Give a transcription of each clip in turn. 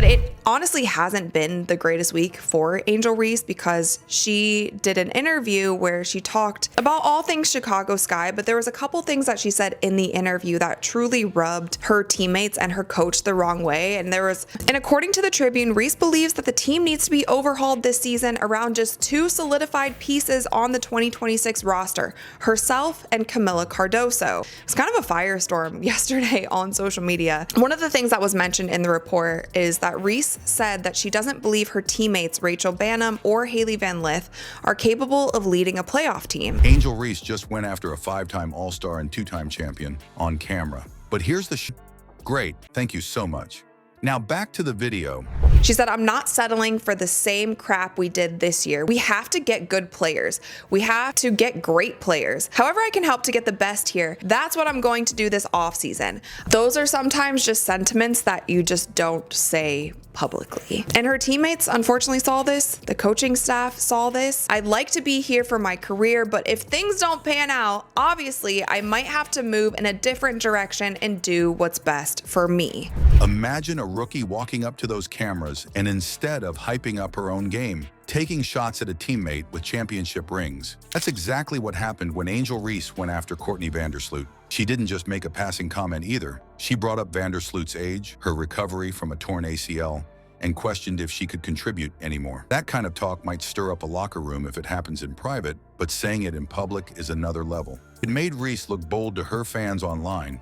But it honestly hasn't been the greatest week for Angel Reese because she did an interview where she talked about all things Chicago Sky, but there was a couple things that she said in the interview that truly rubbed her teammates and her coach the wrong way. And according to the Tribune, Reese believes that the team needs to be overhauled this season around just two solidified pieces on the 2026 roster, herself and Camila Cardoso. It was kind of a firestorm yesterday on social media. One of the things that was mentioned in the report is that Reese said that she doesn't believe her teammates Rachel Bannum or Haley Van Lith are capable of leading a playoff team. Angel Reese just went after a 5-time All-Star and 2-time champion on camera. But here's the Great, thank you so much. Now back to the video. She said, I'm not settling for the same crap we did this year. We have to get good players. We have to get great players. However I can help to get the best here, that's what I'm going to do this offseason. Those are sometimes just sentiments that you just don't say publicly. And her teammates unfortunately saw this. The coaching staff saw this. I'd like to be here for my career, but if things don't pan out, obviously I might have to move in a different direction and do what's best for me. Imagine a rookie walking up to those cameras and instead of hyping up her own game, taking shots at a teammate with championship rings. That's exactly what happened when Angel Reese went after Courtney Vandersloot. She didn't just make a passing comment either. She brought up Vandersloot's age, her recovery from a torn ACL, and questioned if she could contribute anymore. That kind of talk might stir up a locker room if it happens in private, but saying it in public is another level. It made Reese look bold to her fans online,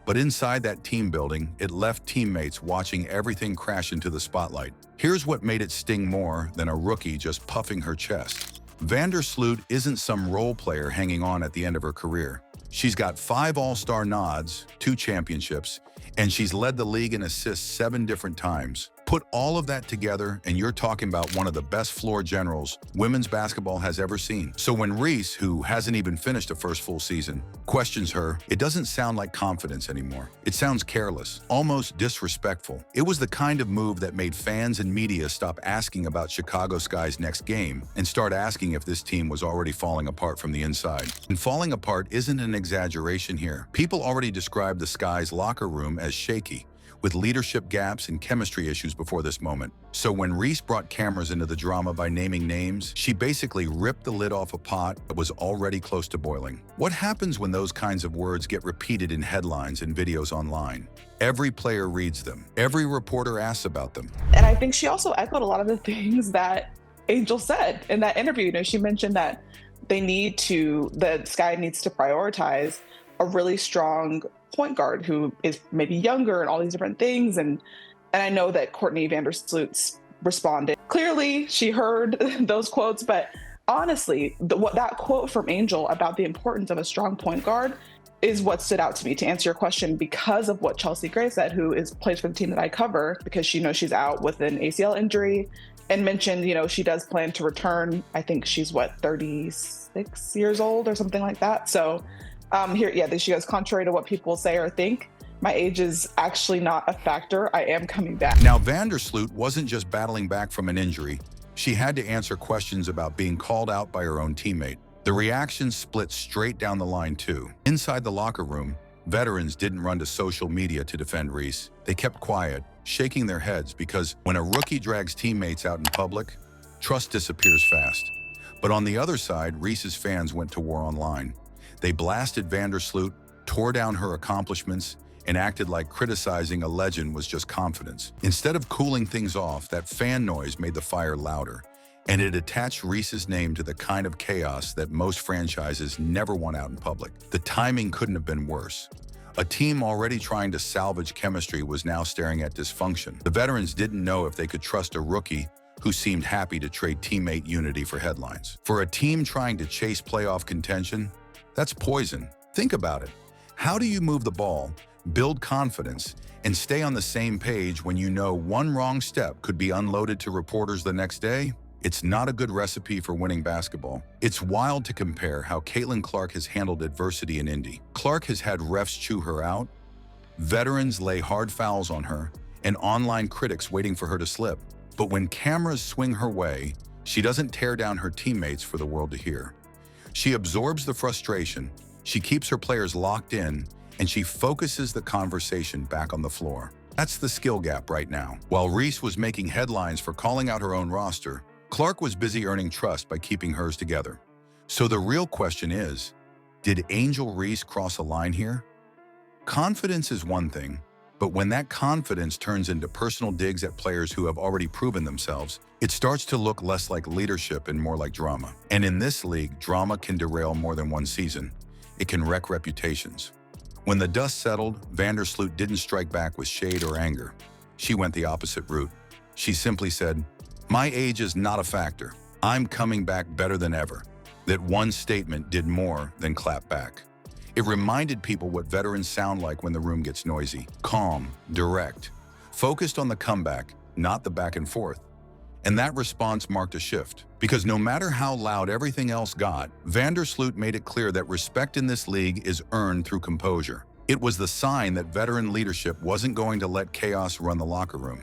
but inside that team building, it left teammates watching everything crash into the spotlight. Here's what made it sting more than a rookie just puffing her chest. Vandersloot isn't some role player hanging on at the end of her career. She's got 5 All-Star nods, 2 championships, and she's led the league in assists 7 different times. Put all of that together, and you're talking about one of the best floor generals women's basketball has ever seen. So when Reese, who hasn't even finished a first full season, questions her, it doesn't sound like confidence anymore. It sounds careless, almost disrespectful. It was the kind of move that made fans and media stop asking about Chicago Sky's next game and start asking if this team was already falling apart from the inside. And falling apart isn't an exaggeration here. People already described the Sky's locker room as shaky, with leadership gaps and chemistry issues before this moment. So when Reese brought cameras into the drama by naming names, she basically ripped the lid off a pot that was already close to boiling. What happens when those kinds of words get repeated in headlines and videos online? Every player reads them. Every reporter asks about them. And I think she also echoed a lot of the things that Angel said in that interview. You know, she mentioned that the Sky needs to prioritize a really strong point guard who is maybe younger and all these different things. And I know that Courtney Vandersloot responded. Clearly, she heard those quotes, but honestly, that quote from Angel about the importance of a strong point guard is what stood out to me to answer your question because of what Chelsea Gray said, who plays for the team that I cover, because she knows she's out with an ACL injury, and mentioned, she does plan to return. I think she's 36 years old or something like that. So she goes, contrary to what people say or think, my age is actually not a factor. I am coming back. Now, Vandersloot wasn't just battling back from an injury. She had to answer questions about being called out by her own teammate. The reactions split straight down the line, too. Inside the locker room, veterans didn't run to social media to defend Reese. They kept quiet, shaking their heads, because when a rookie drags teammates out in public, trust disappears fast. But on the other side, Reese's fans went to war online. They blasted Vandersloot, tore down her accomplishments, and acted like criticizing a legend was just confidence. Instead of cooling things off, that fan noise made the fire louder, and it attached Reese's name to the kind of chaos that most franchises never want out in public. The timing couldn't have been worse. A team already trying to salvage chemistry was now staring at dysfunction. The veterans didn't know if they could trust a rookie who seemed happy to trade teammate unity for headlines. For a team trying to chase playoff contention, that's poison. Think about it. How do you move the ball, build confidence, and stay on the same page when you know one wrong step could be unloaded to reporters the next day? It's not a good recipe for winning basketball. It's wild to compare how Caitlin Clark has handled adversity in Indy. Clark has had refs chew her out, veterans lay hard fouls on her, and online critics waiting for her to slip. But when cameras swing her way, she doesn't tear down her teammates for the world to hear. She absorbs the frustration, she keeps her players locked in, and she focuses the conversation back on the floor. That's the skill gap right now. While Reese was making headlines for calling out her own roster, Clark was busy earning trust by keeping hers together. So the real question is, did Angel Reese cross a line here? Confidence is one thing, but when that confidence turns into personal digs at players who have already proven themselves, it starts to look less like leadership and more like drama. And in this league, drama can derail more than one season. It can wreck reputations. When the dust settled, Vandersloot didn't strike back with shade or anger. She went the opposite route. She simply said, "My age is not a factor. I'm coming back better than ever." That one statement did more than clap back. It reminded people what veterans sound like when the room gets noisy. Calm, direct, focused on the comeback, not the back and forth. And that response marked a shift. Because no matter how loud everything else got, Vandersloot made it clear that respect in this league is earned through composure. It was the sign that veteran leadership wasn't going to let chaos run the locker room.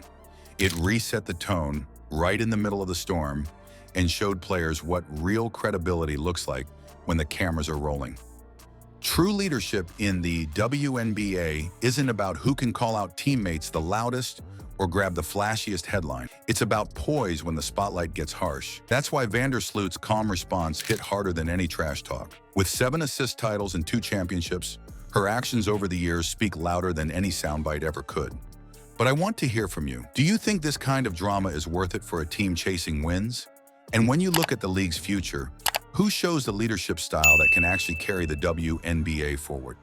It reset the tone right in the middle of the storm and showed players what real credibility looks like when the cameras are rolling. True leadership in the WNBA isn't about who can call out teammates the loudest or grab the flashiest headline. It's about poise when the spotlight gets harsh. That's why Vandersloot's calm response hit harder than any trash talk. With 7 assist titles and 2 championships, her actions over the years speak louder than any soundbite ever could. But I want to hear from you. Do you think this kind of drama is worth it for a team chasing wins? And when you look at the league's future, who shows the leadership style that can actually carry the WNBA forward?